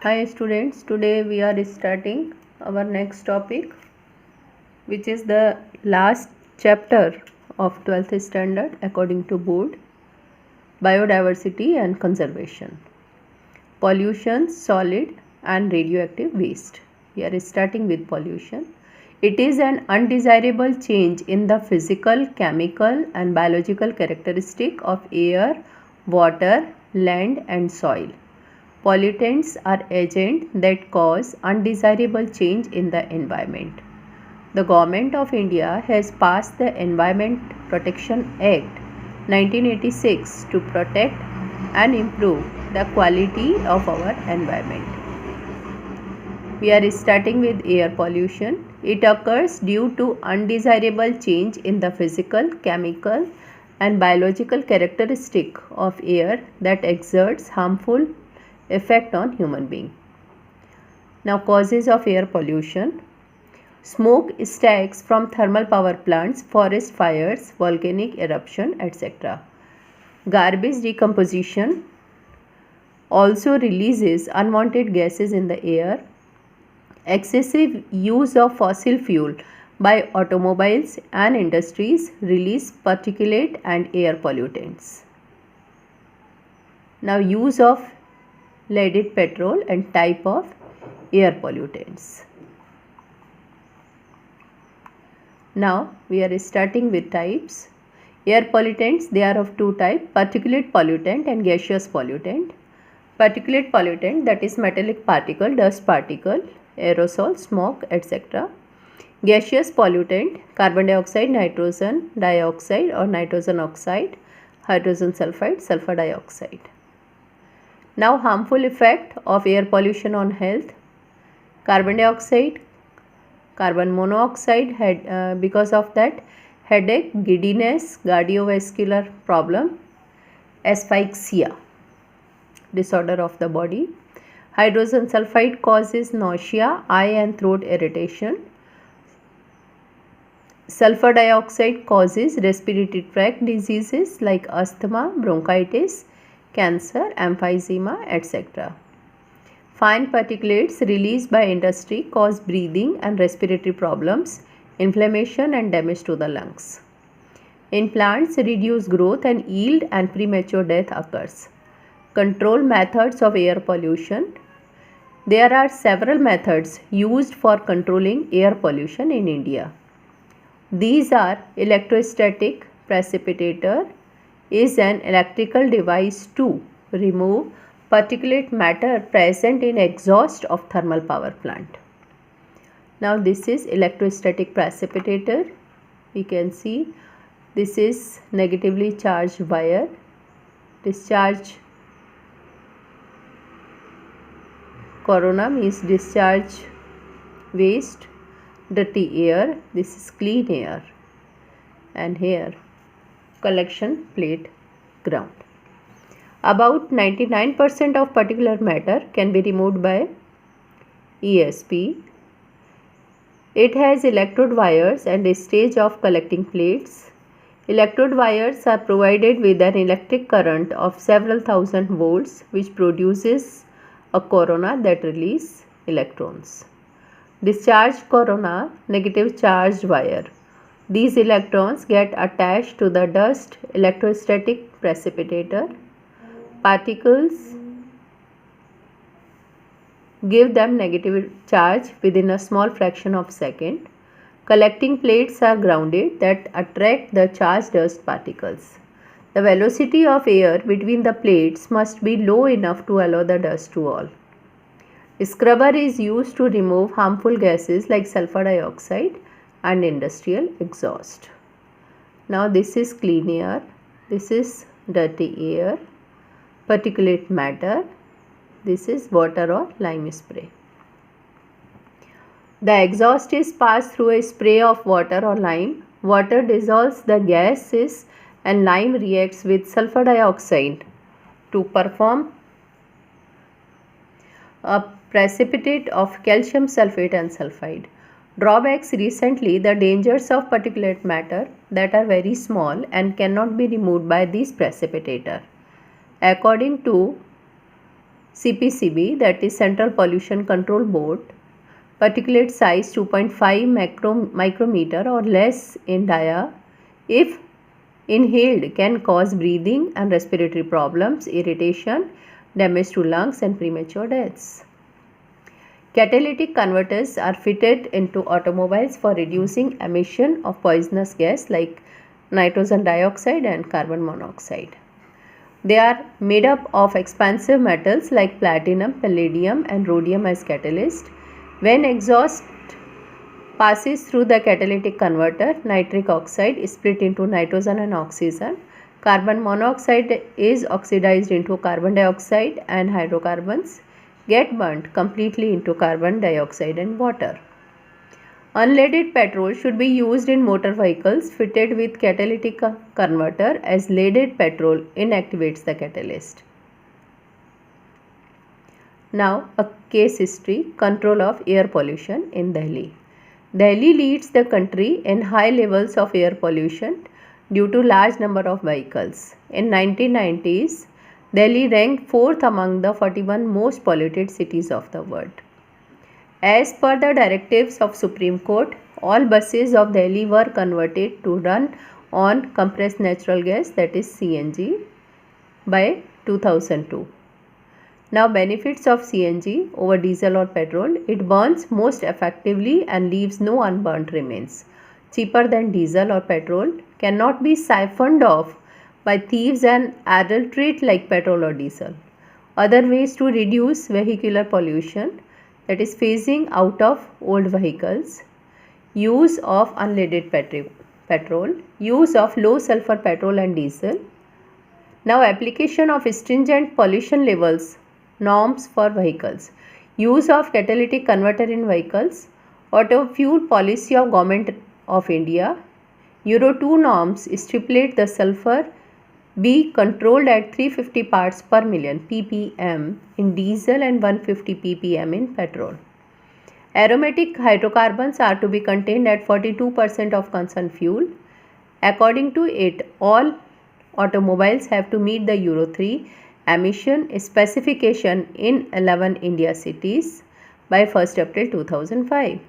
Hi students, today we are starting our next topic, which is the last chapter of 12th standard according to board, biodiversity and conservation, pollution, solid and radioactive waste. We are starting with pollution. It is an undesirable change in the physical, chemical and biological characteristic of air, water, land and soil. Pollutants are agents that cause undesirable change in the environment. The Government of India has passed the Environment Protection Act 1986 to protect and improve the quality of our environment. We are starting with air pollution. It occurs due to undesirable change in the physical, chemical and biological characteristic of air that exerts harmful effect on human being. Now, causes of air pollution: smoke stacks from thermal power plants, forest fires, volcanic eruption, etc. Garbage decomposition also releases unwanted gases in the air. Excessive use of fossil fuel by automobiles and industries release particulate and air pollutants. Now, use of leaded petrol and type of air pollutants. Now we are starting with types. Air pollutants, they are of two types: particulate pollutant and gaseous pollutant. Particulate pollutant, that is metallic particle, dust particle, aerosol, smoke, etc. Gaseous pollutant: carbon dioxide, nitrogen dioxide or nitrogen oxide, hydrogen sulfide, sulfur dioxide. Now, harmful effect of air pollution on health: carbon dioxide, carbon monoxide, because of that headache, giddiness, cardiovascular problem, asphyxia, disorder of the body. Hydrogen sulfide causes nausea, eye and throat irritation. Sulfur dioxide causes respiratory tract diseases like asthma, bronchitis, cancer, emphysema, etc. Fine particulates released by industry cause breathing and respiratory problems, inflammation and damage to the lungs. In plants, reduce growth and yield and premature death occurs. Control methods of air pollution. There are several methods used for controlling air pollution in India. These are: electrostatic precipitator is an electrical device to remove particulate matter present in exhaust of thermal power plant. Now this is electrostatic precipitator. We can see this is negatively charged wire. Discharge corona means discharge waste, dirty air. This is clean air, and here collection plate ground. About 99% of particulate matter can be removed by ESP. It has electrode wires and a stage of collecting plates. Electrode wires are provided with an electric current of several thousand volts, which produces a corona that releases electrons. Discharged corona, negative charged wire. These electrons get attached to the dust electrostatic precipitator. Particles give them negative charge within a small fraction of a second. Collecting plates are grounded that attract the charged dust particles. The velocity of air between the plates must be low enough to allow the dust to fall. Scrubber is used to remove harmful gases like sulfur dioxide and industrial exhaust. Now this is clean air, this is dirty air, particulate matter, this is water or lime spray. The exhaust is passed through a spray of water or lime. Water dissolves the gases and lime reacts with sulfur dioxide to perform a precipitate of calcium sulfate and sulfide. Drawbacks: recently the dangers of particulate matter that are very small and cannot be removed by this precipitator. According to CPCB, that is Central Pollution Control Board, particulate size 2.5 micrometer or less in dia, if inhaled can cause breathing and respiratory problems, irritation, damage to lungs and premature deaths. Catalytic converters are fitted into automobiles for reducing emission of poisonous gas like nitrogen dioxide and carbon monoxide. They are made up of expansive metals like platinum, palladium and rhodium as catalyst. When exhaust passes through the catalytic converter, nitric oxide is split into nitrogen and oxygen. Carbon monoxide is oxidized into carbon dioxide and hydrocarbons get burnt completely into carbon dioxide and water. Unleaded petrol should be used in motor vehicles fitted with catalytic converter, as leaded petrol inactivates the catalyst. Now a case history: control of air pollution in Delhi. Delhi leads the country in high levels of air pollution due to large number of vehicles. In 1990s, Delhi ranked 4th among the 41 most polluted cities of the world. As per the directives of Supreme Court, all buses of Delhi were converted to run on compressed natural gas, that is CNG, by 2002. Now, benefits of CNG over diesel or petrol: it burns most effectively and leaves no unburnt remains. Cheaper than diesel or petrol, cannot be siphoned off by thieves and adulterate like petrol or diesel. Other ways to reduce vehicular pollution, that is phasing out of old vehicles, use of unleaded petrol, use of low sulfur petrol and diesel. Now application of stringent pollution levels norms for vehicles, use of catalytic converter in vehicles, auto fuel policy of Government of India. Euro 2 norms stipulate the sulfur be controlled at 350 parts per million ppm in diesel and 150 ppm in petrol. Aromatic hydrocarbons are to be contained at 42% of concerned fuel. According to it, all automobiles have to meet the Euro 3 emission specification in 11 India cities by 1st April 2005.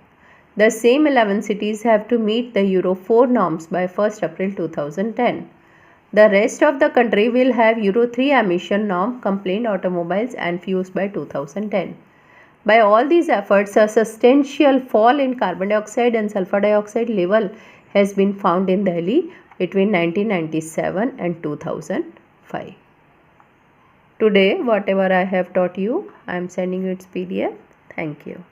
The same 11 cities have to meet the Euro 4 norms by 1st April 2010. The rest of the country will have Euro 3 emission norm compliant automobiles and fuels by 2010. By all these efforts, a substantial fall in carbon dioxide and sulfur dioxide level has been found in Delhi between 1997 and 2005. Today, whatever I have taught you, I am sending you its PDF. Thank you.